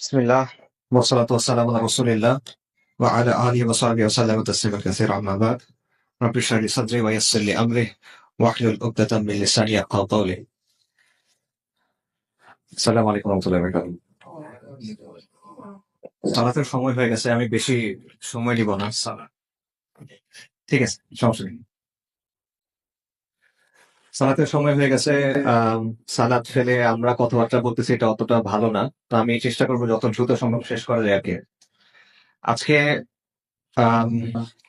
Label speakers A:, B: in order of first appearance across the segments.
A: বিসমিল্লাহ ওয়াসসালাতু ওয়াসসালামু আলা রাসূলিল্লাহ ওয়া আলা আলিহি ওয়া সাহবিহি ওয়া সাল্লাম তাসলিমান কাসীরা আম্মা বাদ। রাব্বি ইশরাহ লি সাদরি ওয়া ইয়াসসির লি আমরি ওয়াহলুল উকদাতাম মিন লিসানি ইয়াফকাহু কওলি। আসসালামু আলাইকুম ওয়া রাহমাতুল্লাহি ওয়া বারাকাতুহু। সালাতের সময় হয়ে গেছে, আমি বেশি সময় নিব না। ঠিক আছে, সমস্যা নেই। সালাতের সময় হয়ে গেছে। আম সালাত ফেলে আমরা কথাবার্তা বলতেছি, এটা অতটা ভালো না। তো আমি চেষ্টা করব যত দ্রুত সম্ভব শেষ করা যায় আরকি। আজকে আম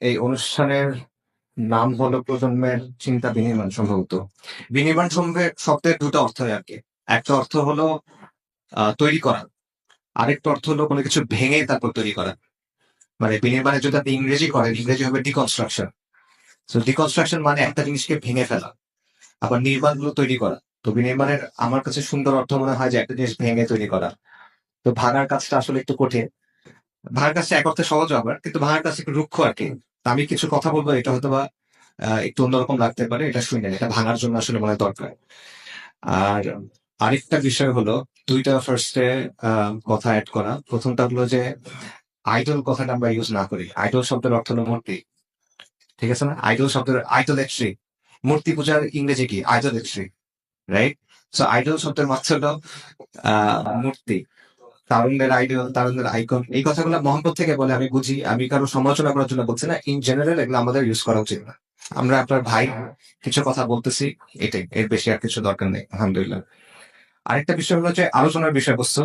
A: এই অনুষ্ঠানের নাম হলো প্রজন্মের চিন্তা বিনির্মাণ। সম্ভবত বিনির্মাণ শব্দের দুটো অর্থ হয় আর কি। একটা অর্থ হলো তৈরি করা, আরেকটা অর্থ হলো কোনো কিছু ভেঙে তারপর তৈরি করা। মানে বিনির্মাণে যদি আপনি ইংরেজি করেন, ইংরেজি হবে ডিকনস্ট্রাকশন। তো ডিকনস্ট্রাকশন মানে একটা জিনিসকে ভেঙে ফেলা, আবার নির্মাণ হলো তৈরি করা। তো বিনির্মাণের আমার কাছে সুন্দর অর্থ মনে হয় যে একটা জিনিস ভেঙে তৈরি করা। তো ভাঙার কাজটা আসলে একটু কঠিন। ভাঙার কাজটা এক অর্থে সহজ আবার, কিন্তু ভাঙার কাজটা একটু রুক্ষ আর কি। তো আমি কিছু কথা বলবো, এটা হয়তো বা একটু অন্যরকম লাগতে পারে, এটা শুনে এটা ভাঙার জন্য আসলে মনে হয় দরকার। আর আরেকটা বিষয় হলো, দুইটা ফার্স্টে কথা অ্যাড করা। প্রথমটা হলো যে আইডল কথাটা আমরা ইউজ না করি। আইডল শব্দের অর্থ হলো মূর্তি। ঠিক আছে না? আইডল শব্দের আইডোলেট্রি, মূর্তি পূজার ইংরেজি কি? আইডোলেট্রি, রাইট? সো আইডল শব্দের মাত্র হলো মূর্তি। তারুণ্যের আইডল, তারুণ্যের আইকন, এই কথাগুলো মোহাম্মদ থেকে বলে আমি বুঝি। আমি কারো সমালোচনা করার জন্য বলছি না, ইন জেনারেল এগুলো আমাদের ইউজ করা উচিত না। আমরা আপনার ভাই, কিছু কথা বলতেছি, এটাই, এর বেশি আর কিছু দরকার নেই। আলহামদুলিল্লাহ। আরেকটা বিষয় হলো যে আলোচনার বিষয়বস্তু।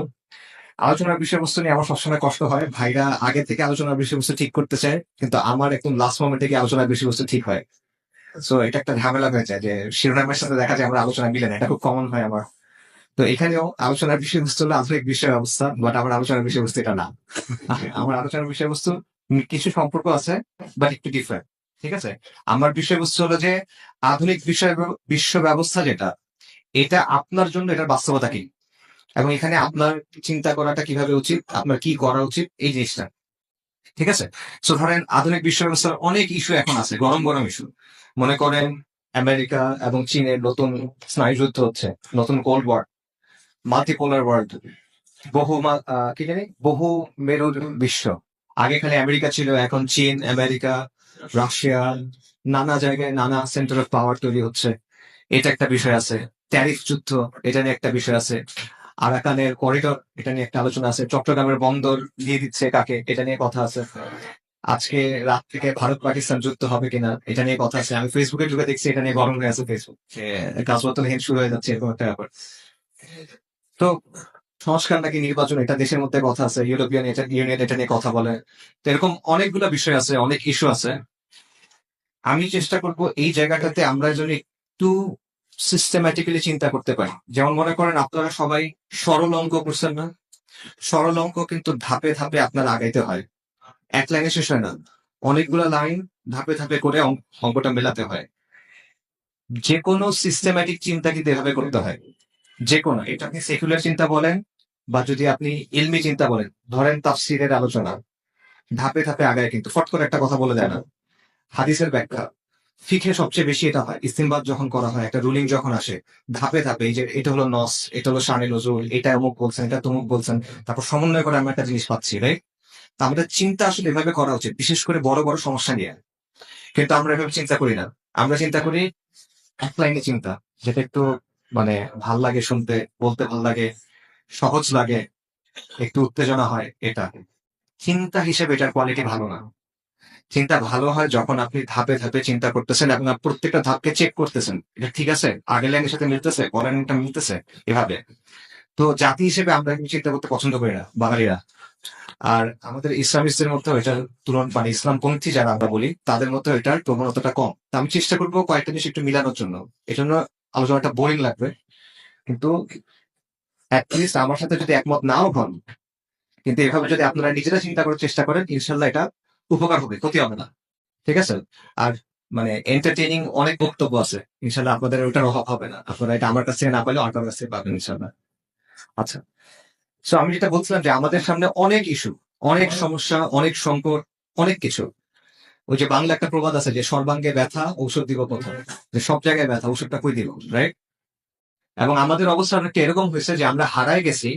A: আলোচনার বিষয়বস্তু নিয়ে আমার সবসময় কষ্ট হয়। ভাইরা আগে থেকে আলোচনার বিষয়বস্তু ঠিক করতে চায়, কিন্তু আমার একদম লাস্ট মোমেন্টে গিয়ে আলোচনার বিষয়বস্তু ঠিক হয়। সো এটা একটা ঝামেলা হয়ে যায় যে শিরোনামের সাথে দেখা যায় আমরা আলোচনা মিলে না। এটা খুব কমন হয় আমার। তো এখানেও আলোচনার বিষয়বস্তু হলো আধুনিক বিষয় ব্যবস্থা, বাট আমার আলোচনার বিষয়বস্তু এটা না। আমার আলোচনার বিষয়বস্তু কিছু সম্পর্ক আছে, বাট একটু ডিফারেন্ট। ঠিক আছে? আমার বিষয়বস্তু হলো যে আধুনিক বিশ্ব ব্যবস্থা যেটা, এটা আপনার জন্য এটার বাস্তবতা কি, এবং এখানে আপনার চিন্তা করাটা কিভাবে উচিত, আপনার কি করা উচিত, এই জিনিসটা। ঠিক আছে? সো ধরেন আধুনিক বিশ্ব ব্যবস্থার অনেক ইস্যু এখন আছে, গরম গরম ইস্যু। মনে করেন আমেরিকা এবং চীনের নতুন স্নায়ুযুদ্ধ হচ্ছে, নতুন কোল্ড ওয়ার, মাল্টিপোলার ওয়ার্ল্ড, কি জানি, বহু মেরুর বিশ্ব। আগে খালি আমেরিকা ছিল, এখন চীন, আমেরিকা, রাশিয়া, নানা জায়গায় নানা সেন্টার অফ পাওয়ার তৈরি হচ্ছে। এটা একটা বিষয় আছে। ট্যারিফ যুদ্ধ, এটা নিয়ে একটা বিষয় আছে। আরাকানের করিডোর, এটা নিয়ে একটা আলোচনা আছে। চট্টগ্রামের বন্দর দিয়ে দিচ্ছে কাকে, এটা নিয়ে কথা আছে। আজকে রাত থেকে ভারত পাকিস্তান যুদ্ধ হবে কিনা, এটা নিয়ে কথা আছে। আমি ফেসবুকে ঢুকে দেখছি এটা নিয়ে গরম হয়ে আছে ফেসবুক, যে গাছবাতল হিন্দ শুরু হয়ে যাচ্ছে, এরকম একটা ব্যাপার। তো সংস্কার নাকি নির্বাচন, এটা দেশের মধ্যে কথা আছে। ইউরোপিয়ান ইউনিয়ন এটা নিয়ে কথা বলে। তো এরকম অনেকগুলো বিষয় আছে, অনেক ইস্যু আছে। আমি চেষ্টা করব এই জায়গাটাতে আমরা যদি একটু সিস্টেম্যাটিক্যালি চিন্তা করতে পারি। যেমন মনে করেন আপনারা সবাই সরল অঙ্ক করছেন না? সরল অঙ্ক কিন্তু ধাপে ধাপে আপনার আগাইতে হয়, এক লাইনে শেষ হয় না। অনেকগুলো লাইন ধাপে ধাপে করে অঙ্কটা মেলাতে হয়। যে কোনো সিস্টেম্যাটিক চিন্তা কিন্তু এভাবে করতে হয়। যে কোনো, এটা আপনি সেকুলার চিন্তা বলেন বা যদি আপনি ইলমি চিন্তা বলেন, ধরেন তাফসীরের আলোচনা, ধাপে ধাপে আগায়, কিন্তু ফট করে একটা কথা বলে দেয় না। হাদিসের ব্যাখ্যা, ফিখে সবচেয়ে বেশি এটা হয়। ইস্তিনবাত যখন করা হয়, একটা রুলিং যখন আসে, ধাপে ধাপে, এই যে এটা হলো নস, এটা হলো শানে নজরুল, এটা অমুক বলছেন, এটা তমুক বলছেন, তারপর সমন্বয় করে আমরা একটা জিনিস পাচ্ছি, রাইট? তা আমাদের চিন্তা আসলে এভাবে করা উচিত, বিশেষ করে বড় বড় সমস্যা নিয়ে। কিন্তু আমরা এভাবে চিন্তা করি না। আমরা চিন্তা করি এক লাইনে চিন্তা, যেটা একটু মানে ভাল লাগে শুনতে, বলতে ভাল লাগে, সহজ লাগে, একটু উত্তেজনা হয়। এটা চিন্তা হিসেবে এটার কোয়ালিটি ভালো না। চিন্তা ভালো হয় যখন আপনি ধাপে ধাপে চিন্তা করতেছেন এবং আপনি প্রত্যেকটা ধাপকে চেক করতেছেন, এটা ঠিক আছে, আগের লাইনের সাথে মিলতেছে, পরের লাইনটা মিলতেছে, এভাবে। তো জাতি হিসেবে আমরা কিন্তু চিন্তা করতে পছন্দ করি না বাঙালিরা। আর আমাদের ইসলামিস্টদের মধ্যে এটার তুলনা, মানে ইসলামপন্থী যারা আমরা বলি, তাদের মধ্যে এটার প্রবণতাটা কম। তো আমি চেষ্টা করবো কয়েকটা জিনিস একটু মিলানোর জন্য। এজন্য আলোচনাটা বোরিং লাগবে, কিন্তু অ্যাটলিস্ট আমার সাথে যদি একমত নাও হন, কিন্তু এভাবে যদি আপনারা নিজেরা চিন্তা করার চেষ্টা করেন, ইনশাল্লাহ এটা উপকার হবে, ক্ষতি হবে না। ঠিক আছে? আর মানে এন্টারটেইনিং অনেক বক্তব্য আছে, ইনশাল্লাহ আপনাদের ওটার অভাব হবে না। আপনারা এটা আমার কাছ থেকে না পেলেও আপনার কাছ থেকে পাবেন ইনশাল্লাহ। আচ্ছা, সো আমি যেটা বলছিলাম যে আমাদের সামনে অনেক ইস্যু, অনেক সমস্যা, অনেক সংকট, অনেক কিছু। ওই যে বাংলা একটা প্রবাদ আছে যে সর্বাঙ্গে ব্যথা ঔষধ দিব কোথায়, যে সব জায়গায় ব্যথা, ওষুধটা কই দিব, রাইট? এবং আমাদের অবস্থা অনেকটা এরকম হয়েছে যে আমরা হারায় গেছি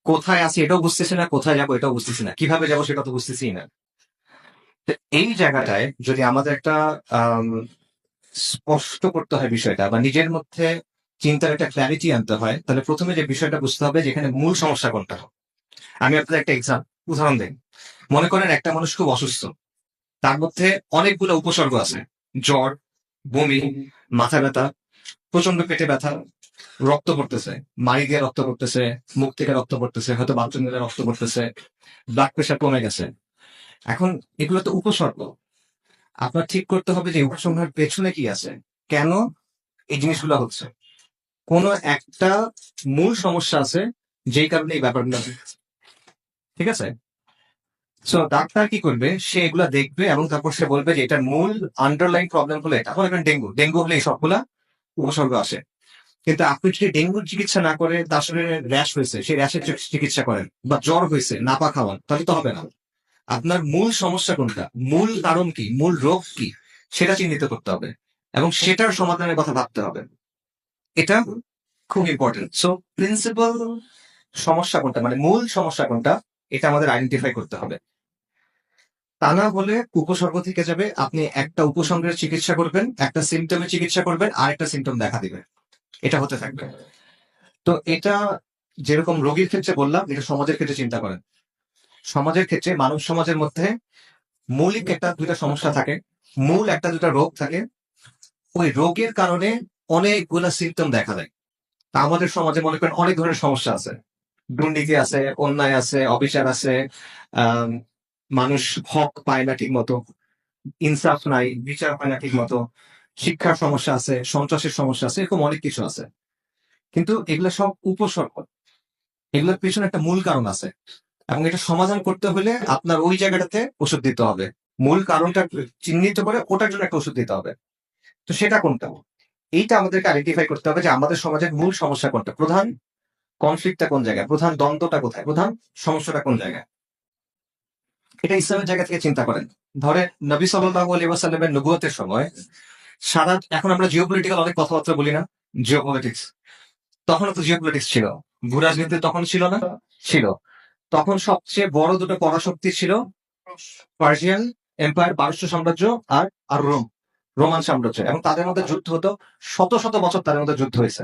A: কোথায় আছি এটাও বুঝতেছি না, কোথায় যাবো এটাও বুঝতেছি না, কিভাবে যাবো সেটা তো বুঝতেছি না। তো এই জায়গাটায় যদি আমাদের একটা আম, স্পষ্ট করতে হয় বিষয়টা, বা নিজের মধ্যে চিন্তার একটা ক্ল্যারিটি আনতে হয়, তাহলে প্রথমে যে বিষয়টা বুঝতে হবে যেখানে মূল সমস্যা কোনটা। আমি আপনাদের একটা উদাহরণ দিই। মনে করেন একটা মানুষ খুব অসুস্থ, তার মধ্যে অনেকগুলো উপসর্গ আছে: জ্বর, বমি, মাথা ব্যথা, প্রচন্ড পেটে ব্যথা, রক্ত পড়তেছে, মাড়ি দিয়ে রক্ত পড়তেছে, মুখ থেকে রক্ত পড়তেছে, হয়তো বাথরুম দিয়ে রক্ত পড়তেছে, ব্লাড প্রেশার কমে গেছে। এখন এগুলো তো উপসর্গ। আপনার ঠিক করতে হবে যে উপসংহারের পেছনে কি আছে, কেন এই জিনিসগুলো হচ্ছে। কোন একটা মূল সমস্যা আছে যেই কারণে এই ব্যাপারগুলো হচ্ছে। ঠিক আছে? সো ডাক্তার কি করবে, সে এগুলা দেখবে এবং তারপর সে বলবে যে এটার মূল আন্ডারলাইন প্রবলেম হলো এটা। মনে করেন ডেঙ্গু, ডেঙ্গু হলে এই সবগুলা উপসর্গ আসে। কিন্তু আপনি যদি ডেঙ্গুর চিকিৎসা না করে তার শরীরে র্যাশ হয়েছে সেই র্যাশের চিকিৎসা করেন, বা জ্বর হয়েছে নাপা খাওয়ান, তাহলে তো হবে না। আপনার মূল সমস্যা কোনটা, মূল কারণ কি, মূল রোগ কি, সেটা চিহ্নিত করতে হবে এবং সেটার সমাধানের কথা ভাবতে হবে। এটা খুব ইম্পর্টেন্ট। সো প্রিন্সিপাল সমস্যা কোনটা, মানে মূল সমস্যা কোনটা, এটা আমাদের আইডেন্টিফাই করতে হবে। তা না হলে উপসর্গ থেকে যাবে, আপনি একটা উপসর্গের চিকিৎসা করবেন, একটা সিমটমের চিকিৎসা করবেন, আর একটা সিমটম দেখা দিবে, এটা হতে থাকবে। তো এটা যেরকম রোগীর ক্ষেত্রে বললাম, এটা সমাজের ক্ষেত্রে চিন্তা করেন। সমাজের ক্ষেত্রে মানব সমাজের মধ্যে মৌলিক একটা দুইটা সমস্যা থাকে, মূল একটা দুটা রোগ থাকে। ওই রোগের কারণে অনেকগুলা সিমটম দেখা দেয়। তা আমাদের সমাজে মনে করেন অনেক ধরনের সমস্যা আছে: দুর্নীতি আছে, অন্যায় আছে, অবিচার আছে, আহ মানুষ হক পায় না ঠিক মতো, ইনসাফ নাই, বিচার হয় না ঠিক মতো, শিক্ষার সমস্যা আছে, সন্ত্রাসের সমস্যা আছে, এরকম অনেক কিছু আছে। কিন্তু এগুলো সব উপসর্গ, এগুলোর পেছনে একটা মূল কারণ আছে, এবং এটা সমাধান করতে হলে আপনার ওই জায়গাটাতে ওষুধ দিতে হবে। মূল কারণটা চিহ্নিত করে ওটার জন্য একটা ওষুধ দিতে হবে। তো সেটা কোনটা, এইটা আমাদেরকে আইডেন্টিফাই করতে হবে যে আমাদের সমাজের মূল সমস্যা কোনটা, প্রধান কনফ্লিক্টটা কোন জায়গায়, প্রধান দ্বন্দ্বটা কোথায়, প্রধান সমস্যাটা কোন জায়গায়। এটা ইসলামের জায়গা থেকে চিন্তা করেন। ধরে নবী সাল্লাল্লাহু আলাইহি ওয়াসাল্লামের নবুয়তের সময় সারা, এখন আমরা জিওপলিটিক্যাল অনেক কথাবার্তা বলি না, জিওপলিটিক্স, তখনও তো জিওপলিটিক্স ছিল। ভূ রাজনীতি তখন ছিল না? ছিল। তখন সবচেয়ে বড় দুটো পরাশক্তি ছিল পার্সিয়ান এম্পায়ার, পারস্য সাম্রাজ্য, আর আর রোমান সাম্রাজ্য। এবং তাদের মধ্যে যুদ্ধ হতো, শত শত বছর তাদের মধ্যে যুদ্ধ হয়েছে,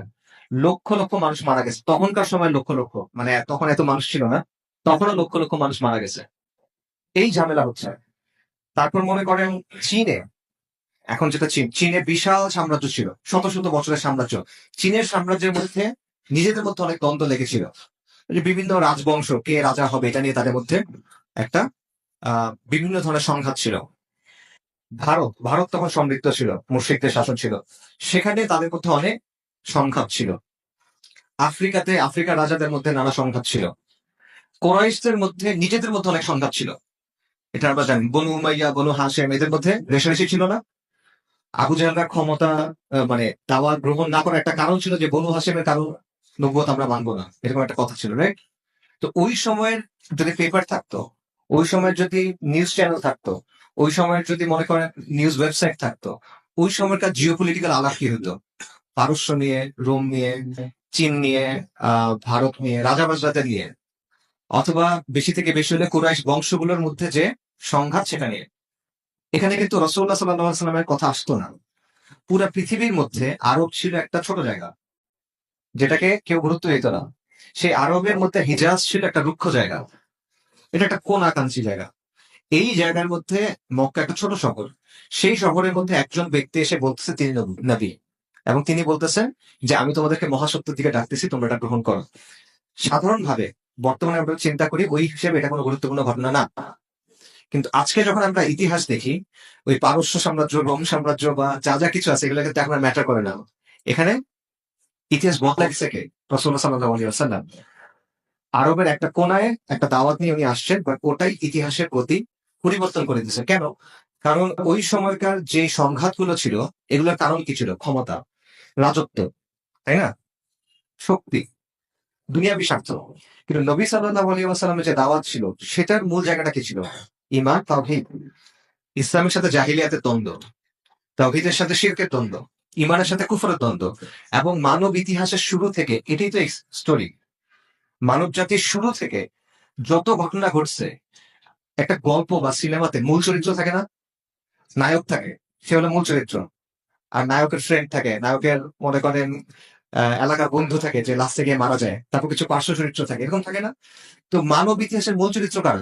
A: লক্ষ লক্ষ মানুষ মারা গেছে। তখনকার সময় লক্ষ লক্ষ, মানে তখন এত মানুষ ছিল না, তখনও লক্ষ লক্ষ মানুষ মারা গেছে। এই ঝামেলা হচ্ছে। তারপর মনে করেন চীনে, এখন যেটা চীন, চীনে বিশাল সাম্রাজ্য ছিল, শত শত বছরের সাম্রাজ্য। চীনের সাম্রাজ্যের মধ্যে নিজেদের মধ্যে অনেক দ্বন্দ্ব লেগেছিল, যে বিভিন্ন রাজবংশ কে রাজা হবে এটা নিয়ে তাদের মধ্যে একটা বিভিন্ন ধরনের সংঘাত ছিল। ভারত ভারত তখন সমৃদ্ধ ছিল, মুশরিকদের শাসন ছিল, সেখানে তাদের মধ্যে অনেক সংঘাত ছিল। আফ্রিকাতে আফ্রিকার রাজাদের মধ্যে নানা সংঘাত ছিল। কোরাইশদের মধ্যে নিজেদের মধ্যে অনেক সংঘাত ছিল, এটা আমরা জানি। বনু উমাইয়া, বনু হাশেম, এদের মধ্যে রেষারেষি ছিল না? আবু জাহেলরা ক্ষমতা মানে দাওয়া গ্রহণ না করার একটা কারণ ছিল যে বনু হাশেমের কারো নবুয়ত আমরা মানবো না, এরকম একটা কথা ছিল, রাইট? তো ওই সময়ের যদি পেপার থাকতো, ওই সময়ের যদি নিউজ চ্যানেল থাকতো, ওই সময়ের যদি মনে করেন নিউজ ওয়েবসাইট থাকতো, ওই সময়কার জিওপলিটিক্যাল আলাপ কি হতো? পারস্য নিয়ে, রোম নিয়ে, চীন নিয়ে, ভারত নিয়ে, রাজাবাজরাদের নিয়ে, অথবা বেশি থেকে বেশি হলে কুরাইশ বংশগুলোর মধ্যে যে সংঘাত সেটা নিয়ে। এখানে কিন্তু রসুল্লাহ সাল্লাহ সাল্লামের কথা আসতো না। পুরা পৃথিবীর মধ্যে আরব ছিল একটা ছোট জায়গা, যেটাকে কেউ গুরুত্ব দিত না। সেই আরবের মধ্যে হিজাজ ছিল একটা রুক্ষ জায়গা, এটা একটা কোন আকাঙ্ক্ষী জায়গা। এই জায়গার মধ্যে মক্কা একটা ছোট শহর, সেই শহরের মধ্যে একজন ব্যক্তি এসে বলতেছে তিনি নবী, এবং তিনি বলতেছেন যে আমি তোমাদেরকে মহাসত্যের দিকে ডাকতেছি, তোমরা এটা গ্রহণ করো। সাধারণভাবে বর্তমানে আমরা চিন্তা করি ওই হিসেবে এটা কোনো গুরুত্বপূর্ণ ঘটনা না। কিন্তু আজকে যখন আমরা ইতিহাস দেখি, ওই পারস্য সাম্রাজ্য, রোম সাম্রাজ্য বা যা যা কিছু আছে, এগুলো কিন্তু এখন ম্যাটার করে না। এখানে ইতিহাস বদলাইছে কে? রাসূলুল্লাহ সাল্লাল্লাহু আলাইহি ওয়াসাল্লাম। আরবের একটা কোনায় একটা দাওয়াত নিয়ে উনি আসছেন, বাট ওটাই ইতিহাসের গতি পরিবর্তন করে দিয়েছে। কেন? কারণ ওই সময়কার যে সংঘাতগুলো ছিল, এগুলোর কারণ কি ছিল? ক্ষমতা, রাজত্ব, তাই না? শক্তি, দুনিয়াবি স্বার্থ। কিন্তু নবী সাল্লাল্লাহু আলাইহি ওয়াসাল্লামের যে দাওয়াত ছিল, সেটার মূল জায়গাটা কি ছিল? ঈমান, তাওহীদ। ইসলামের সাথে জাহিলিয়াতের দ্বন্দ্ব, তাওহীদের সাথে শিরকের দ্বন্দ্ব, ঈমানের সাথে কুফরের দ্বন্দ্ব। এবং মানব ইতিহাসের শুরু থেকে এটাই তো স্টোরি। মানব জাতির শুরু থেকে যত ঘটনা ঘটছে, একটা গল্প বা সিনেমাতে মূল চরিত্র থাকে না, নায়ক থাকে, সে হলো মূল চরিত্র। আর নায়কের ফ্রেন্ড থাকে, নায়কের মনে করেন এলাকার বন্ধু থাকে যে লাস্টে গিয়ে মারা যায়, তারপর কিছু পার্শ্ব চরিত্র থাকে, এরকম থাকে না? তো মানব ইতিহাসের মূল চরিত্র কারা?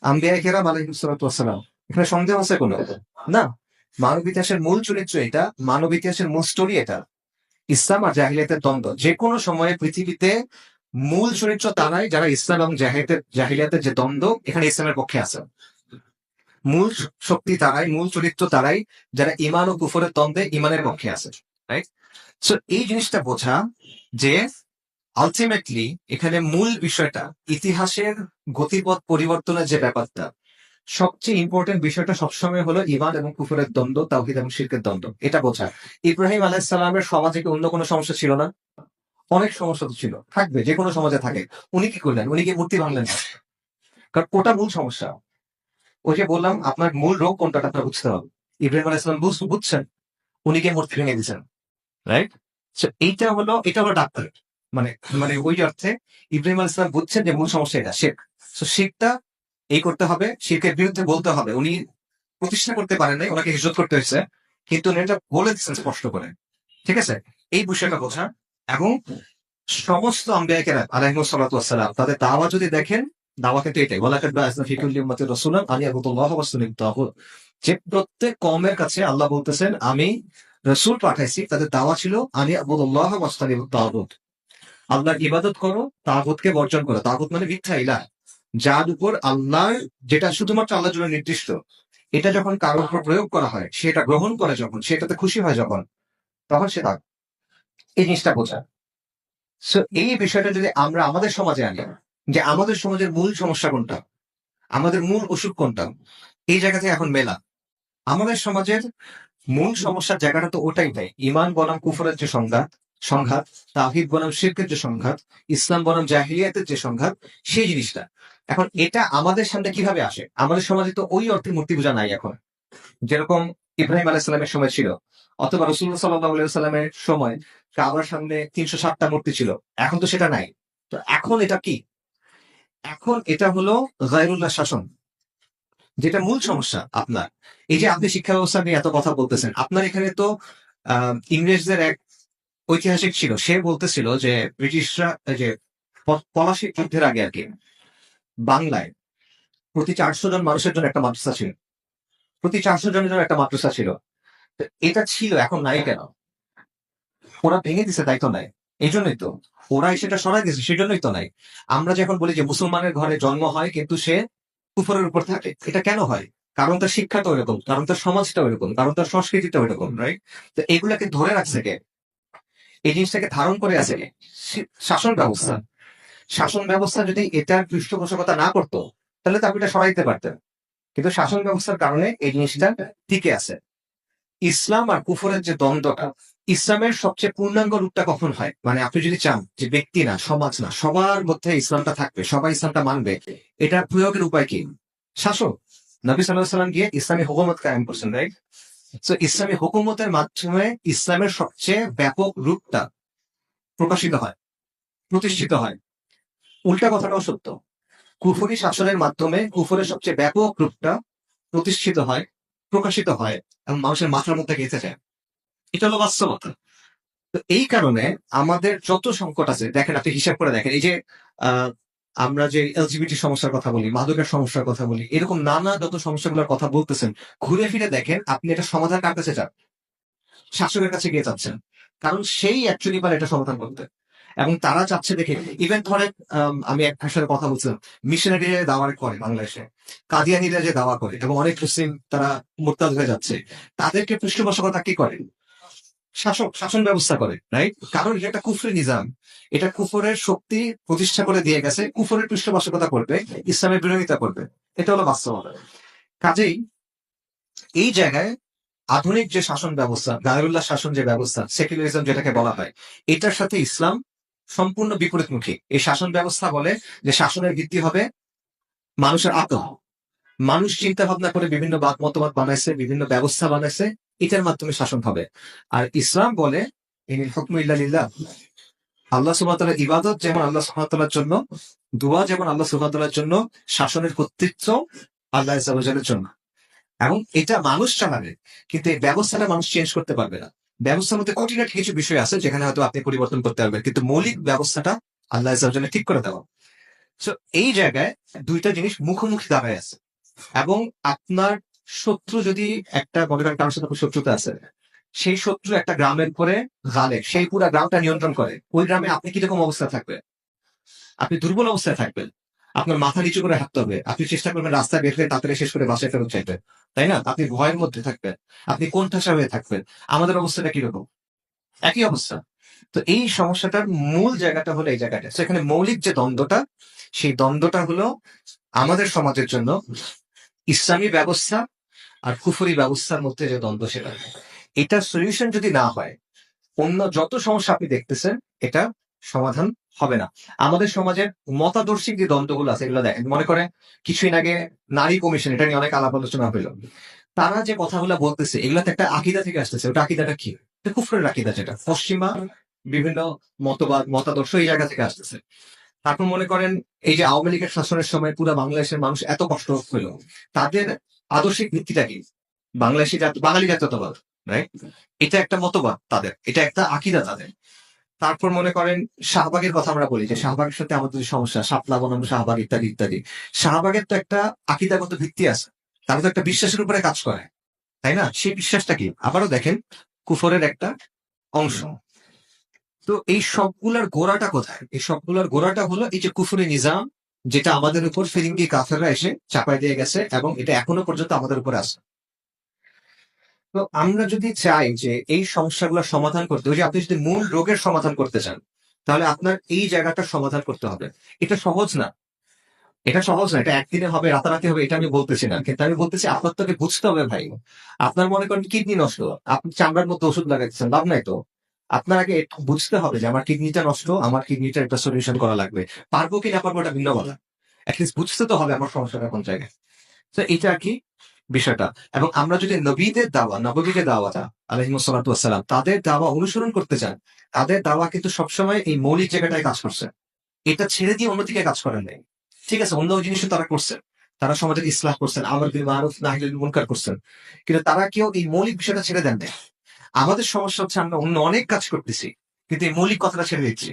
A: আম্বিয়া কেরাম আলাইহিস সালাতু ওয়াস সালাম। এখানে সন্দেহ আছে কোনো? না। মানব ইতিহাসের মূল চরিত্র এটা, মানব ইতিহাসের মূল স্টোরি এটা। ইসলাম আর জাহিলিয়াতের দ্বন্দ্ব যে কোনো সময়ে পৃথিবীতে মূল চরিত্র তারাই যারা ইসলাম এবং জাহিলিয়াতের যে দ্বন্দ্ব, এখানে ইসলামের পক্ষে আছে। মূল শক্তি তারাই, মূল চরিত্র তারাই যারা ইমান ও কুফরের দ্বন্দ্বে ইমানের পক্ষে আছে। রাইট? সো এই জিনিসটা বোঝা যে আলটিমেটলি এখানে মূল বিষয়টা ইতিহাসের গতিপথ পরিবর্তনের যে ব্যাপারটা, সবচেয়ে ইম্পর্টেন্ট বিষয়টা সবসময় হলো ইমান এবং কুফরের দ্বন্দ্ব, তাওহীদ এবং শিরকের দ্বন্দ্ব। এটা বোঝা। ইব্রাহিম আলাইহিস সালামের সমাজে কি অন্য কোনো সমস্যা ছিল না? অনেক সমস্যা তো ছিল, থাকবে, যে কোনো সমাজে থাকে। উনি কি করলেন? উনি কি মূর্তি ভাঙলেন না? কারণ ওটা মূল সমস্যা। ওই যে বললাম আপনার মূল রোগ কোনটা আপনার বুঝতে হবে। ইব্রাহিম আলাইহিস সালাম বুঝছেন, উনি গিয়ে মূর্তি ভেঙে দিয়েছেন। রাইট? এটা হলো ডাক্তার। মানে মানে ওই অর্থে ইব্রাহিম আলাইহিস সালাম বুঝছেন যে মূল সমস্যা এটা শিরক। সো শিরকটা এই করতে হবে, শিরকের বিরুদ্ধে বলতে হবে। উনি প্রতিষ্ঠা করতে পারেন নাই, ওনাকে হিজরত করতে হয়েছে, কিন্তু উনি এটা বলে দিচ্ছেন স্পষ্ট করে। ঠিক আছে? এই বিষয়টা বোঝা। এবং সমস্ত আম্বিয়া কেরাম আলাইহিমুস সালাতু ওয়াস সালাম তাদের দাওয়া যদি দেখেন, দাওয়া কিন্তু এটাই, ওয়ালাকাদ বা'আসনা ফি কুল্লি উম্মাতিন রাসূলান আন ইয়াবুদুল্লাহ ওয়াসতানিবুত তাগুত। যে প্রত্যেক কওমের কাছে আল্লাহ বলতেছেন আমি রাসূল পাঠাইছি, তাদের দাওয়া ছিল আন ইয়াবুদুল্লাহ ওয়াসতানিবুত তাগুত। আল্লাহর ইবাদত করো, তাগুতকে বর্জন করো। তাগুত মানে মিথ্যা ইলাহ, যার উপর আল্লাহ, যেটা শুধুমাত্র আল্লাহর জন্য নির্দিষ্ট, এটা যখন কারোর উপর প্রয়োগ করা হয়, সেটা গ্রহণ করে যখন, সেটাতে খুশি হয় যখন, তখন সে তাগুত। এই জিনিসটা বোঝা। সো এই বিষয়টা যদি আমরা আমাদের সমাজে আনি, যে আমাদের সমাজের মূল সমস্যা কোনটা, আমাদের মূল অসুখ কোনটা, এই জায়গা থেকে এখন মেলা। আমাদের সমাজের মূল সমস্যার জায়গাটা তো ওটাই ভাই, ইমান বনাম কুফরের যে সংঘাত, তাওহীদ বনাম শিরকের যে সংঘাত, ইসলাম বনাম জাহিলিয়াতের যে সংঘাত, সেই জিনিসটা। এখন এটা আমাদের সামনে কিভাবে আসে? আমাদের সমাজে তো ওই অর্থে মূর্তি পূজা নাই এখন, যেরকম ইব্রাহিম আলাইহিস সালামের সময় ছিল, অথবা রাসূলুল্লাহ সাল্লাল্লাহু আলাইহি সাল্লামের সময় কাবার সামনে ৩০৭টা মূর্তি ছিল। এখন তো সেটা নাই। তো এখন এটা কি? এখন এটা হলো গায়রুল্লাহ শাসন, যেটা মূল সমস্যা আপনার। এই যে আপনি শিক্ষা ব্যবস্থা নিয়ে এত কথা বলতেছেন, আপনার এখানে তো ইংরেজদের এক ঐতিহাসিক ছিল, সে বলতেছিল যে ব্রিটিশরা এই যে পলাশী যুদ্ধের আগে আর কি, বাংলায় প্রতি 400 জন মানুষের জন্য একটা মাদ্রাসা ছিল। প্রতি 400 জনের জন্য একটা মাদ্রাসা ছিল। তো এটা ছিল, এখন নাই কেন? ওরা ভেঙে দিছে, তাই তো নাই? এই জন্যই তো ওরা সেটা সরাই দিয়েছে, সেজন্যই তো নাই। আমরা যখন বলি যে মুসলমানের ঘরে জন্ম হয় কিন্তু সে কুফরের উপর থাকে, এটা কেন হয়? কারণ তার শিক্ষাটা ওইরকম, কারণ তার সমাজটা ওইরকম, কারণ তার সংস্কৃতিটা ওইরকম। রাইট? তো এগুলাকে ধরে রাখছে কে? এই জিনিসটাকে ধারণ করে আছে কে? শাসন ব্যবস্থা। শাসন ব্যবস্থা যদি এটার পৃষ্ঠপোষকতা না করতো, তাহলে তো আপনি এটা সরাই দিতে পারতেন। কিন্তু শাসন ব্যবস্থার কারণে এই জিনিসটা টিকে আছে। ইসলাম আর কুফরের যে দ্বন্দ্বটা, ইসলামের সবচেয়ে পূর্ণাঙ্গ রূপটা কখন হয়? মানে আপনি যদি চান যে ব্যক্তি না, সমাজ না, সবার মধ্যে ইসলামটা থাকবে, সবাই ইসলামটা মানবে, এটা প্রয়োগের উপায় কি? শাসক। নবী সাল্লাল্লাহু আলাইহি সাল্লাম গিয়ে ইসলামী হুকুমত কায়েম করছেন। রাইট? তো ইসলামী হুকুমতের মাধ্যমে ইসলামের সবচেয়ে ব্যাপক রূপটা প্রকাশিত হয়, প্রতিষ্ঠিত হয়। উল্টা কথাটাও সত্য। কুফরি শাসনের মাধ্যমে কুফরের সবচেয়ে ব্যাপক রূপটা প্রতিষ্ঠিত হয়, প্রকাশিত হয়, এবং মানুষের মাথার মধ্যে গেঁথে যায়। এটা হলো বাস্তবতা। তো এই কারণে আমাদের যত সংকট আছে, দেখেন আপনি হিসাব করে দেখেন, এই যে আহ, আমরা যে এলজিবিটি সমস্যার কথা বলি, মাদকের সমস্যার কথা বলি, এরকম নানা যত সমস্যাগুলোর কথা বলতেছেন, ঘুরে ফিরে দেখেন আপনি এটা সমাধান কার কাছে চান? শাসকের কাছে গিয়ে চাচ্ছেন। কারণ সেই অ্যাকচুয়ালি পারে এটা সমাধান করতে। এবং তারা চাচ্ছে দেখে, ইভেন ধরেন আমি একটার সাথে কথা বলছিলাম, মিশনারি দাওয়া করে বাংলাদেশে, কাদিয়ানিরা যে দাওয়া করে, এবং অনেক মুসলিম তারা মোরতাদ হয়ে যাচ্ছে, তাদেরকে পৃষ্ঠপোষকতা কি করে? শাসন ব্যবস্থা করে। রাইট? কারণ এটা একটা কুফরি নিজাম, এটা কুফরের শক্তি প্রতিষ্ঠা করে দিয়ে গেছে, কুফরের পৃষ্ঠপোষকতা করবে, ইসলামের বিরোধিতা করবে। এটা হলো বাস্তবতা। কাজেই এই জায়গায় আধুনিক যে শাসন ব্যবস্থা, গায়রুল্লাহ শাসন যে ব্যবস্থা, সেকুলারিজম যেটাকে বলা হয়, এটার সাথে ইসলাম সম্পূর্ণ বিপরীতমুখী। এই শাসন ব্যবস্থা বলে যে শাসনের ভিত্তি হবে মানুষের আকল। মানুষ চিন্তা ভাবনা করে বিভিন্ন মতবাদ বানাইছে, বিভিন্ন ব্যবস্থা বানাইছে, এটার মাধ্যমে শাসন হবে। আর ইসলাম বলে ইনিল হুকমু ইল্লা লিল্লাহ, আল্লাহ সুবহানাহু ওয়া তাআলার ইবাদত যেমন আল্লাহ সুবহানাহু ওয়া তাআলার জন্য, দোয়া যেমন আল্লাহ সুবহানাহু ওয়া তাআলার জন্য, শাসনের কর্তৃত্ব আল্লাহ আযজা ওয়া জাল্লার জন্য। এবং এটা মানুষ চালাবে, কিন্তু এই ব্যবস্থাটা মানুষ চেঞ্জ করতে পারবে না। ব্যবস্থার মধ্যে খুঁটিনাটি কিছু বিষয় আছে যেখানে হয়তো আপনি পরিবর্তন করতে পারবেন, কিন্তু মৌলিক ব্যবস্থাটা আল্লাহ আযজা ওয়া জাল্লা ঠিক করে দেওয়া। সো এই জায়গায় দুইটা জিনিস মুখোমুখি দাঁড়ায় আছে। এবং আপনার শত্রু যদি একটা, মনে করেন কারোর সাথে আপনার শত্রুতা আছে, সেই শত্রু একটা গ্রামের পরে গালে সেই পুরা গ্রামটা নিয়ন্ত্রণ করে, ওই গ্রামে আপনি কিরকম অবস্থা থাকবে? আপনি দুর্বল অবস্থায় থাকবেন। আপনার মাথা নিচু করে হাঁটতে হবে, আপনি চেষ্টা করবেন রাস্তায় বের হয়ে তাড়াতাড়ি শেষ করে বাসায় ফেরত চাইতে, তাই না? আপনি ভয়ের মধ্যে থাকবেন, আপনি কোণঠাসা হয়ে থাকবেন। আমাদের অবস্থাটা কিরকম? একই অবস্থা। তো এই সমস্যাটার মূল জায়গাটা হলো এই জায়গাটা। সেখানে মৌলিক যে দ্বন্দ্বটা, সেই দ্বন্দ্বটা হলো আমাদের সমাজের জন্য ইসলামী ব্যবস্থা আর কুফরি ব্যবস্থার মধ্যে যে দ্বন্দ্ব, সেটা এটার সলিউশন যদি না হয়, অন্য যত সমস্যা আপনি দেখতেছেন এটা সমাধান হবে না। আমাদের সমাজের মতাদর্শিক যে দ্বন্দ্বগুলো আছে এগুলো দেখেন, মনে করে কিছুদিন আগে নারী কমিশন, এটা নিয়ে অনেক আলাপ আলোচনা হইল। তারা যে কথাগুলো বলতেছে এগুলাতে একটা আকিদা থেকে আসতেছে। ওটা আকিদাটা কি? এটা কুফরের আকিদা, যেটা পশ্চিমা বিভিন্ন মতবাদ মতাদর্শ এই জায়গা থেকে আসতেছে। তারপর মনে করেন এই যে আওয়ামী লীগের শাসনের সময় পুরো বাংলাদেশের মানুষ এত কষ্ট হইল, তাদের আদর্শিক ভিত্তিটা কি? বাঙালি জাতীয়তাবাদ, রাইট? এটা একটা মতবাদ তাদের, এটা একটা আকিদা তাদের। তারপর মনে করেন শাহবাগের কথা আমরা বলি, যে শাহবাগের সাথে আমাদের যে সমস্যা, শাপলা বনাম শাহবাগ ইত্যাদি ইত্যাদি। শাহবাগের তো একটা আকিদাগত ভিত্তি আছে, তারা তো একটা বিশ্বাসের উপরে কাজ করে, তাই না? সেই বিশ্বাসটা কি? আবারও দেখেন, কুফরের একটা অংশ। তো এই সবগুলার গোড়াটা কোথায়? এই সবগুলার গোড়াটা হলো এই যে কুফরি নিজাম, যেটা আমাদের উপর ফিরিঙ্গি কাফেররা এসে চাপাই দিয়ে গেছে, এবং এটা এখনো পর্যন্ত আমাদের উপর আছে। তো আমরা যদি চাই যে এই সমস্যাগুলোর সমাধান করতে, ওই যে আপনি যদি মূল রোগের সমাধান করতে চান, তাহলে আপনার এই জায়গাটার সমাধান করতে হবে। এটা সহজ না, এটা সহজ না, এটা একদিনে হবে রাতারাতি হবে এটা আমি বলতেছি না, কিন্তু আমি বলতেছি আপনার তোকে বুঝতে হবে ভাই। আপনার মনে করেন কিডনি নষ্ট, আপনি চামড়ার মধ্যে ওষুধ লাগাচ্ছেন, লাভ নাই তো। আপনার আগে একটু বুঝতে হবে যে আমার কিডনিটা নষ্ট, আমার কিডনিটা একটা সলিউশন করা লাগবে। পারবো কি না পারবো এটা ভিন্ন কথা, অ্যাটলিস্ট বুঝতে তো হবে আমার সমস্যাটা কোন জায়গায়। তো এটা আর কি বিষয়টা। এবং আমরা যদি নবীদের দাওয়া, নববীদের দাওয়াটা আলাইহিমুসসালাম তাদের দাওয়া অনুসরণ করতে চান, তাদের দাওয়া কিন্তু সবসময় এই মৌলিক জায়গাটায় কাজ করছে। এটা ছেড়ে দিয়ে অন্যদিকে কাজ করেন নাই। ঠিক আছে, অন্য জিনিসও তারা করছেন, তারা সমাজের ইসলাহ করছেন, আমর বিল মারুফ নাহি আনিল মুনকার করছেন, কিন্তু তারা কেউ এই মৌলিক বিষয়টা ছেড়ে দেন নাই। আমাদের সমস্যা হচ্ছে আমরা অন্য অনেক কাজ করতেছি, কিন্তু এই মৌলিক কথাটা ছেড়ে দিচ্ছি।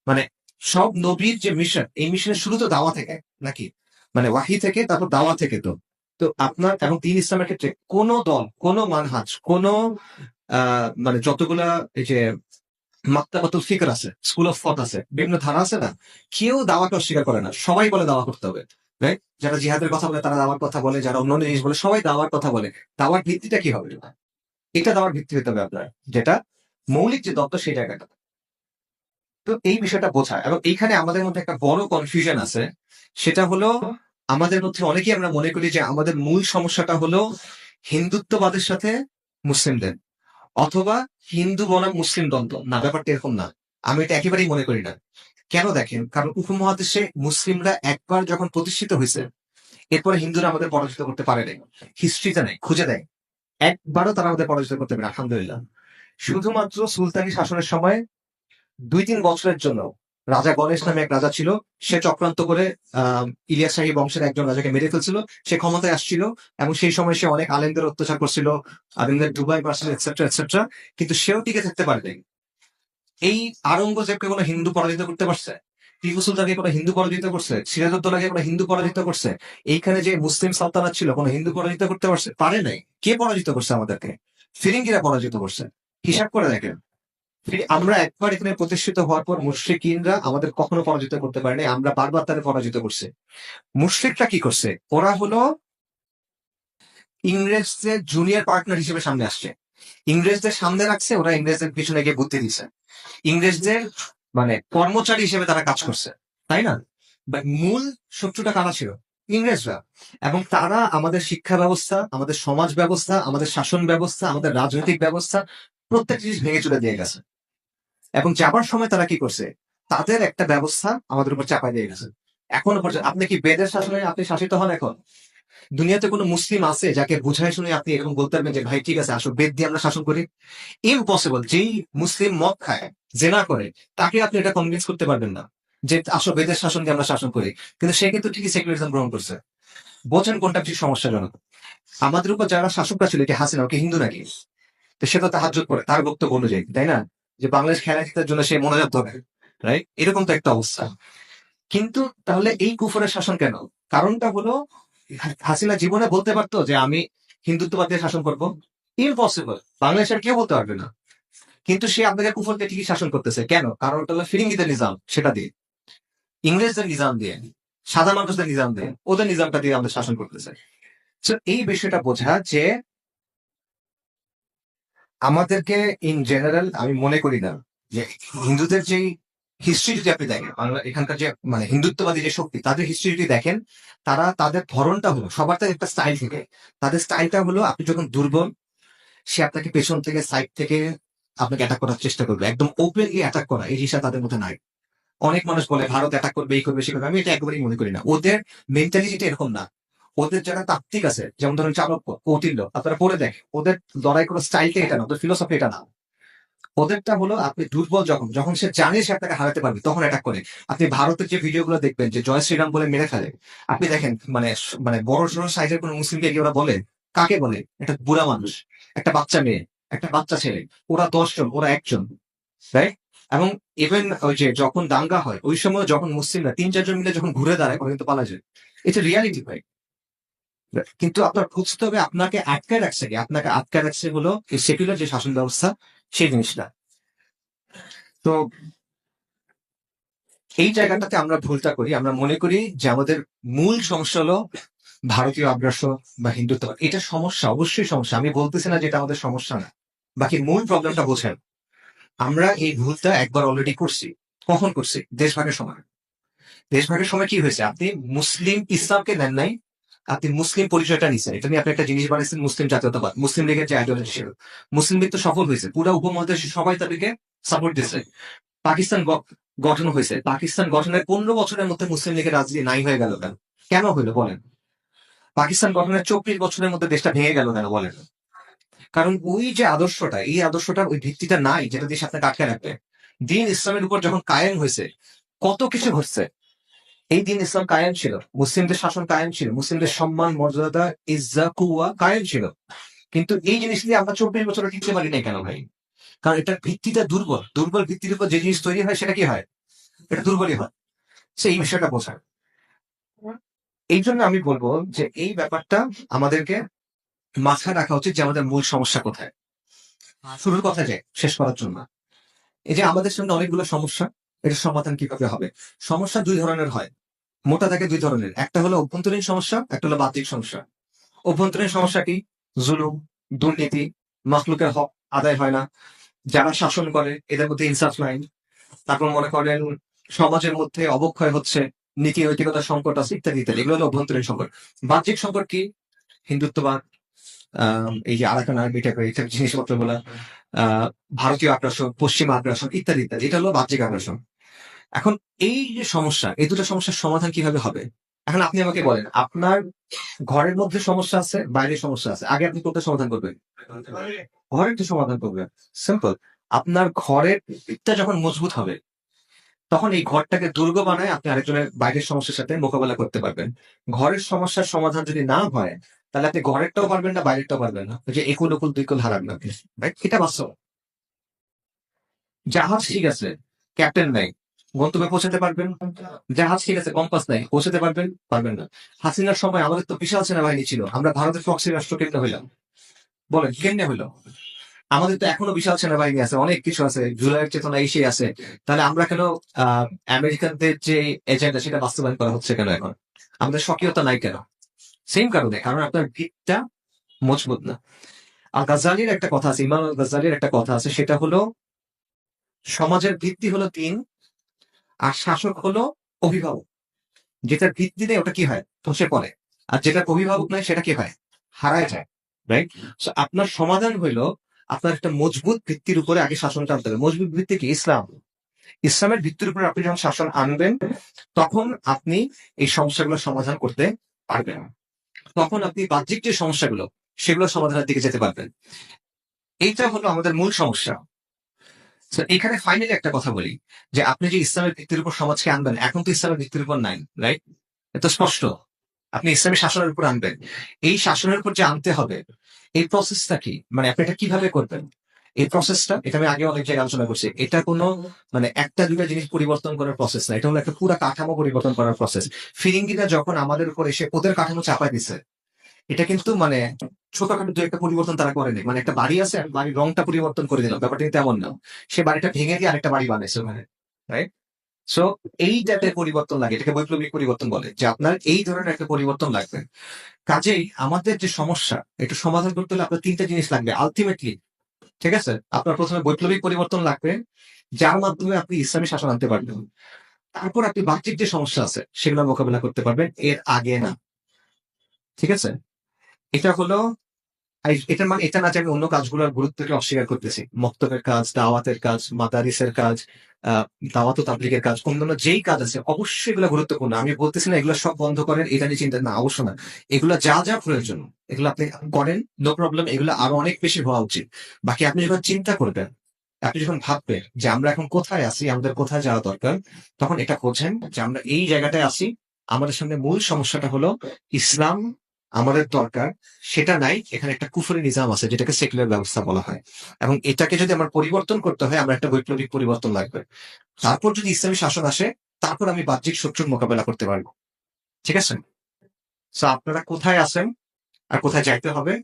A: মানে সব নবীর যে মিশন, এই মিশনের শুরু তো দাওয়া থেকে নাকি, মানে ওয়াহি থেকে, তারপর দাওয়া থেকে। তো তো আপনার এবং দিন ইসলামের ক্ষেত্রে কোন দল, কোন মানহাজ, কোন মানে যতগুলা এই যে মাক্তাবাতুল ফিকর আছে, স্কুল অফ থট আছে, বিভিন্ন ধারা আছে না, কেউ দাওয়াকে অস্বীকার করে না, সবাই বলে দাওয়া করতে হবে, রাইট? যারা জিহাদের কথা বলে তারা দাওয়ার কথা বলে, যারা অন্যান্য জিনিস বলে সবাই দাওয়ার কথা বলে। দাওয়ার ভিত্তিটা কি হবে? এটা দাওয়ার ভিত্তি হতে হবে আপনার, যেটা মৌলিক যে দত্ত সেই জায়গাটা। তো এই বিষয়টা বোঝা, এবং এইখানে আমাদের মধ্যে একটা বড় কনফিউশন আছে। সেটা হলো আমাদের মধ্যে অনেকেই আমরা মনে করি যে আমাদের মূল সমস্যাটা হলো হিন্দুত্ববাদের সাথে মুসলিমদের, অথবা হিন্দু বনাম মুসলিম দ্বন্দ্ব। না, ব্যাপারটা এরকম না। আমি এটা একেবারেই মনে করি না। কেন দেখেন, কারণ উপমহাদেশে মুসলিমরা একবার যখন প্রতিষ্ঠিত হয়েছে, এরপরে হিন্দুরা আমাদের পরাজিত করতে পারে নাই। হিস্ট্রিতে নাই, খুঁজে দেয়, একবারও তারা আমাদের পরাজিত করতে পারে আলহামদুলিল্লাহ। শুধুমাত্র সুলতানি শাসনের সময় 2-3 বছরের জন্য রাজা গণেশ নামে এক রাজা ছিল, সে চক্রান্ত করে ইলিয়াস শাহী বংশের একজন রাজাকে মেরে ফেলছিল। সে ক্ষমতায় আসছিল এবং সেই সময় সে অনেক আলেমদের অত্যাচার করছিল, আলেমদের দুবাই পারছিল, এটসেট্রা এটসেট্রা, কিন্তু সেও টিকে থাকতে পারেনি। এই আওরঙ্গজেবকে কোনো হিন্দু পরাজিত করতে পারছে? টিপু সুলতানকে কোনো হিন্দু পরাজিত করছে? সিরাজউদ্দৌলাকে কোনো হিন্দু পরাজিত করছে? এইখানে যে মুসলিম সালতানাত ছিল, কোনো হিন্দু পরাজিত করতে পারছে? পারে নাই। কে পরাজিত করছে আমাদেরকে? ফিরিঙ্গিরা পরাজিত করছে। হিসাব করে দেখেন, আমরা একবার এখানে প্রতিষ্ঠিত হওয়ার পর মুশরিকিনরা আমাদের কখনো পরাজিত করতে পারেনি, আমরা বারবার তাদের পরাজিত করছে। মুশরিকরা কি করছে? ওরা হলো ইংরেজদের জুনিয়র পার্টনার হিসেবে সামনে আসছে, ইংরেজদের সামনে রাখছে, ওরা ইংরেজদের পিছনে গিয়ে বুদ্ধি দিচ্ছে, ইংরেজদের মানে কর্মচারী হিসেবে তারা কাজ করছে, তাই না? মূল শত্রুটা কারা ছিল? ইংরেজরা। এবং তারা আমাদের শিক্ষা ব্যবস্থা, আমাদের সমাজ ব্যবস্থা, আমাদের শাসন ব্যবস্থা, আমাদের রাজনৈতিক ব্যবস্থা, প্রত্যেক জিনিস ভেঙে চলে দিয়ে গেছে। এবং যাবার সময় তারা কি করছে? তাদের একটা ব্যবস্থা আমাদের উপর চাপাই দিয়ে গেছে। এখনো পর্যন্ত আপনি কি বেদের শাসনে আপনি শাসিত হন এখন? দুনিয়াতে কোনো মুসলিম আছে যাকে বুঝাই শুনে আপনি এরকম বলতে পারবেন যে ভাই ঠিক আছে আসো বেদ দিয়ে আমরা শাসন করি? ইম্পসিবল। যেই মুসলিম মদ খায়, জেনা করে, তাকে আপনি এটা কনভিন্স করতে পারবেন না যে আসো বেদের শাসন দিয়ে আমরা শাসন করি। কিন্তু সে কিন্তু ঠিকই সেকুলারিজম গ্রহণ করছে। বোঝেন কোনটা বেশি সমস্যাজনক? আমাদের উপর যারা শাসকরা ছিল, কি হাসিনা ওকে হিন্দু নাকি? তো সে তো তাহাজ্জুদ করে তার বক্তব্য অনুযায়ী, তাই না? যে বাংলাদেশ খেলা জেতার জন্য সে মোনাজাত ধরে, রাইট? এরকম তো একটা অবস্থা। কিন্তু তাহলে এই কুফরের শাসন কেন? কারণটা হলো হাসিনা জীবনে বলতে পারতো যে আমি হিন্দুত্ববাদ দিয়ে শাসন করবো? ইম্পসিবল। বাংলাদেশের কেউ বলতে পারবে না। কিন্তু সে আপনাকে কুফরকে ঠিকই শাসন করতেছে কেন? কারণটা হলো ফিরিঙ্গিদের নিজাম, সেটা দিয়ে, ইংরেজদের নিজাম দিয়ে, সাদা মানুষদের নিজাম দিয়ে, ওদের নিজামটা দিয়ে আমাদের শাসন করতেছে। তো এই বিষয়টা বোঝা যে আমাদেরকে ইন জেনারেল আমি মনে করি না যে হিন্দুদের যেই হিস্ট্রি যদি আপনি দেখেন, বাংলা এখানকার যে মানে হিন্দুত্ববাদী যে শক্তি, তাদের হিস্ট্রি যদি দেখেন, তারা তাদের ধরনটা হলো সবার তাদের একটা স্টাইল থেকে, তাদের স্টাইলটা হলো আপনি যখন দুর্বল, সে আপনাকে পেছন থেকে সাইড থেকে আপনাকে অ্যাটাক করার চেষ্টা করবে, একদম ওপেনলি অ্যাটাক করা এই জিনিসটা তাদের মধ্যে নাই। অনেক মানুষ বলে ভারত অ্যাটাক করবে, এই করবে, সে করবে, আমি এটা একেবারেই মনে করি না। ওদের মেন্টালিটিটা এরকম না। ওদের যারা তাত্ত্বিক আছে, যেমন ধরুন চাণক্য, কৌটিল্য, আপনারা পড়ে দেখ, ওদের লড়াই করার স্টাইলটা এটা না, ওদের ফিলোসফি এটা না। ওদেরটা হলো আপনি দুর্বল যখন, যখন সে জানে সে আপনাকে হারাতে পারবে, তখন অ্যাটাক করে। আপনি ভারতের যে ভিডিওগুলো দেখবেন যে জয় শ্রীরাম বলে মেরে ফেলে, আপনি দেখেন মানে মানে বড় সড়ো সাইজের কোন মুসলিমকে গিয়ে ওরা বলে, কাকে বলে? একটা বুড়া মানুষ, একটা বাচ্চা মেয়ে, একটা বাচ্চা ছেলে, ওরা 10 জন, ওরা একজন, রাইট? এবং ইভেন ওই যে যখন দাঙ্গা হয় ওই সময় যখন মুসলিমরা 3-4 জন মিলে যখন ঘুরে দাঁড়ায়, ওরা কিন্তু পালা যায়। এটা রিয়ালিটি ভাই। কিন্তু আপনার বুঝতে হবে আপনাকে আটকায় রাখছে কি? আপনাকে আটকায় রাখছে হলো এই সেকুলার যে শাসন ব্যবস্থা, সেই জিনিসটা। তো এই জায়গাটাতে আমরা ভুলটা করি, আমরা মনে করি যে আমাদের মূল সমস্যা হলো ভারতীয় আগ্রাসন বা হিন্দুত্ববাদ। এটা সমস্যা, অবশ্যই সমস্যা, আমি বলতেছি না যে এটা আমাদের সমস্যা না। বাকি মূল প্রবলেমটা বোঝেন। আমরা এই ভুলটা একবার অলরেডি করছি। কখন করছি? দেশভাগের সময়। দেশভাগের সময় কি হয়েছে? আপনি মুসলিম ইসলামকে নেন নাই, আপনি মুসলিম পরিচয়টা নিচ্ছেন। এটা নিয়ে আপনি একটা জিনিস বানিয়েছেন মুসলিম জাতীয়তাবাদ, মুসলিম লীগের যে আইডিওলজি ছিল। মুসলিম লীগ তো সফল হয়েছে, পুরো উপমহাদেশে সবাই তাদেরকে সাপোর্ট দিচ্ছে। পাকিস্তান গঠন হয়েছে, পাকিস্তান গঠনের 15 বছরের মধ্যে মুসলিম লীগের রাজনীতি নাই হয়ে গেল কেন? কেন হইলো বলেন? পাকিস্তান গঠনের 24 বছরের মধ্যে দেশটা ভেঙে গেল কেন বলেন? কারণ ওই যে আদর্শটা, এই আদর্শটার ওই ভিত্তিটা নাই যেটা দেশ আপনাকে আটকে রাখবে। দিন ইসলামের উপর যখন কায়েম হয়েছে, কত কিছু ঘটছে। এই দিন ইসলাম কায়েম ছিল, মুসলিমদের শাসন কায়েম ছিল, মুসলিমদের সম্মান, মর্যাদা, ইজ্জা, কুওয়া কায়েম ছিল। কিন্তু এই জিনিস নিয়ে আমরা 24 বছরে টিকতে পারি নাই কেন ভাই? কারণ এটার ভিত্তিটা দুর্বল। দুর্বল ভিত্তির উপর যে জিনিস তৈরি হয় সেটা কি হয়? এটা দুর্বলই হয়। সেই বিষয়টা বোঝায়। এই জন্য আমি বলবো যে এই ব্যাপারটা আমাদেরকে মাথায় রাখা উচিত যে আমাদের মূল সমস্যা কোথায়। শুরুর কথা যে শেষ করার জন্য, এই যে আমাদের সামনে অনেকগুলো সমস্যা, এটার সমাধান কিভাবে হবে? সমস্যা 2 ধরনের হয়, মোটা থাকে 2 ধরনের। একটা হলো অভ্যন্তরীণ সমস্যা, একটা হলো বাহ্যিক সমস্যা। অভ্যন্তরীণ সমস্যা কি? জুলুম, দুর্নীতি, মাখলুকের হক আদায় হয় না, যারা শাসন করে এদের মধ্যে ইনসাফ নাই, তারপর মনে করেন সমাজের মধ্যে অবক্ষয় হচ্ছে, নীতি নৈতিকতার সংকট আছে, ইত্যাদি ইত্যাদি। এগুলো হলো অভ্যন্তরীণ সংকট। বাহ্যিক সংকট কি? হিন্দুত্ববাদ, এই যে আরাকান আর্মি টাইপের এইসব জিনিসপত্র গুলা, ভারতীয় আগ্রাসন, পশ্চিমা আগ্রাসন, ইত্যাদি ইত্যাদি। এটা হলো বাহ্যিক আগ্রাসন। এখন এই যে সমস্যা, এই দুটো সমস্যার সমাধান কিভাবে হবে? এখন আপনি আমাকে বলেন, আপনার ঘরের মধ্যে সমস্যা আছে, বাইরে সমস্যা আছে, আগে আপনি কোনটা সমাধান করবেন? ঘরের যে সমাধান করবেন। সিম্পল। আপনার ঘরের ভিতটা যখন মজবুত হবে, তখন এই ঘরটাকে দুর্গ বানায় আপনি আরেকজনের বাইরের সমস্যার সাথে মোকাবেলা করতে পারবেন। ঘরের সমস্যার সমাধান যদি না হয়, তাহলে আপনি ঘরেরটাও পারবেন না, বাইরেরটাও পারবেন না। ওই যে একুল উকুল দুই কুল হারান না, রাইট? এটা বাস্তব। জাহাজ ঠিক আছে, ক্যাপ্টেন নাই, গন্তব্যে পৌঁছাতে পারবেন? জাহাজ ঠিক আছে, কম্পাস নাই, পৌঁছাতে পারবেন? পারবেন না। হাসিনার সময় আমাদের তো বিশাল সেনাবাহিনী ছিল, আমরা ভারতের প্রক্সি রাষ্ট্র কেমনে হইলাম? বলেন কেমনে হইলো? আমাদের তো এখনো বিশাল সেনাবাহিনী আছে, অনেক কিছু আছে, জুলাইয়ের চেতনা এসে আছে। তাহলে আমরা কেন আমেরিকানদের যে এজেন্ডা সেটা বাস্তবায়ন করা হচ্ছে কেন এখন? আমাদের স্বকীয়তা নাই কেন? সেম কারণে, কারণ আপনার ভিতটা মজবুত না। আর গাজ্জালির একটা কথা আছে, ইমাম আল গাজ্জালির একটা কথা আছে, সেটা হলো সমাজের ভিত্তি হলো দিন, আর শাসক হলো অভিভাবক। যেটার ভিত্তি নেই ওটা কি হয়? ধসে পড়ে। আর যেটা অভিভাবক নয় সেটা কি হয়? হারায় যায়, রাইট? আপনার সমাধান হইলো আপনার একটা মজবুত ভিত্তির উপরে আগে শাসনটা আনতে হবে। মজবুত ভিত্তি কি? ইসলাম। ইসলামের ভিত্তির উপরে আপনি যখন শাসন আনবেন, তখন আপনি এই সমস্যাগুলো সমাধান করতে পারবেন। তখন আপনি বাহ্যিক যে সমস্যাগুলো সেগুলো সমাধানের দিকে যেতে পারবেন। এইটা হলো আমাদের মূল সমস্যা। তো এখানে ফাইনালি একটা কথা বলি যে আপনি যে ইসলামের ভিত্তির উপর সমাজকে আনবেন, এখন তো ইসলামের ভিত্তির উপর নাই, রাইট? এটা স্পষ্ট। আপনি ইসলামী শাসনের উপর আনবেন। এই শাসনের উপর যে আনতে হবে, এই প্রসেসটা কি, মানে আপনি এটা কিভাবে করবেন? এই প্রসেসটা, এটা আমি আগে অনেক জায়গায় আলোচনা করছি, এটা কোনো মানে একটা দুটা জিনিস পরিবর্তন করার প্রসেস না, এটা হলো একটা পুরো কাঠামো পরিবর্তন করার প্রসেস। ফিরিঙ্গিরা যখন আমাদের উপর এসে ওদের কাঠামো চাপায় দিছে, এটা কিন্তু মানে ছোটখাটো দু একটা পরিবর্তন তারা করেনি। মানে একটা বাড়ি আছে, আর বাড়ির রংটা পরিবর্তন করে দিল, ব্যাপারটা কিন্তু তেমন না। সে বাড়িটা ভেঙে দিয়ে আরেকটা বাড়ি বানাইছে ওখানে, রাইট? সো এই টাইপের পরিবর্তন লাগে, এটাকে বৈপ্লবিক পরিবর্তন বলে, যে আপনার এই ধরনের একটা পরিবর্তন লাগবে। কাজেই আমাদের যে সমস্যা, এটা সমাধান করতে হলে আপনার তিনটা জিনিস লাগবে আলটিমেটলি। ঠিক আছে? আপনার প্রথমে বৈপ্লবিক পরিবর্তন লাগবে, যার মাধ্যমে আপনি ইসলামী শাসন আনতে পারবেন। তারপর আপনি বাহ্যিক যে সমস্যা আছে সেগুলো মোকাবেলা করতে পারবেন, এর আগে না। ঠিক আছে? এটা হলো এটার মানে এটা না যে আমি অন্য কাজগুলোর গুরুত্বকে অস্বীকার করতেছি। মক্তবের কাজ, দাওয়াতের কাজ, মাদারিসের কাজ, আহ দাওয়াত ও তাবলীগের কাজ, অন্যান্য যেই কাজ আছে অবশ্যই এগুলো গুরুত্বপূর্ণ। আমি বলতেছি না এগুলো সব বন্ধ করেন, এটা নিয়ে চিন্তা না, অবশ্য না। এগুলো যা যা প্রয়োজন এগুলো আপনি করেন, নো প্রবলেম, এগুলো আরো অনেক বেশি হওয়া উচিত। বাকি আপনি যখন চিন্তা করবেন, আপনি যখন ভাববেন যে আমরা এখন কোথায় আছি, আমাদের কোথায় যাওয়া দরকার, তখন এটা বোঝেন যে আমরা এই জায়গাটায় আছি। আমাদের সামনে মূল সমস্যাটা হলো ইসলাম আমাদের দরকার, সেটা নাই। এখানে একটা কুফরি নিজাম আছে যেটাকে সেকুলার ব্যবস্থা বলা হয়, এবং এটাকে যদি আমার পরিবর্তন করতে হয়, আমার একটা বৈপ্লবিক পরিবর্তন লাগবে। তারপর যদি ইসলামী শাসন আসে, তারপর আমি বাহ্যিক শত্রুর মোকাবেলা করতে পারবো। ঠিক আছে? তো আপনারা কোথায় আছেন আর কোথায় যাইতে হবে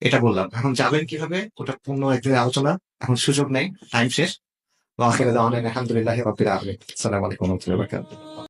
A: এটা বললাম। এখন যাবেন কিভাবে ওটা পূর্ণ একদিনের আলোচনা, এখন সুযোগ নেই, টাইম শেষ। আলহামদুলিল্লাহ রবিল আলামিন। আসসালামু আলাইকুম ওয়া রাহমাতুল্লাহি ওয়া বারাকাতুহু।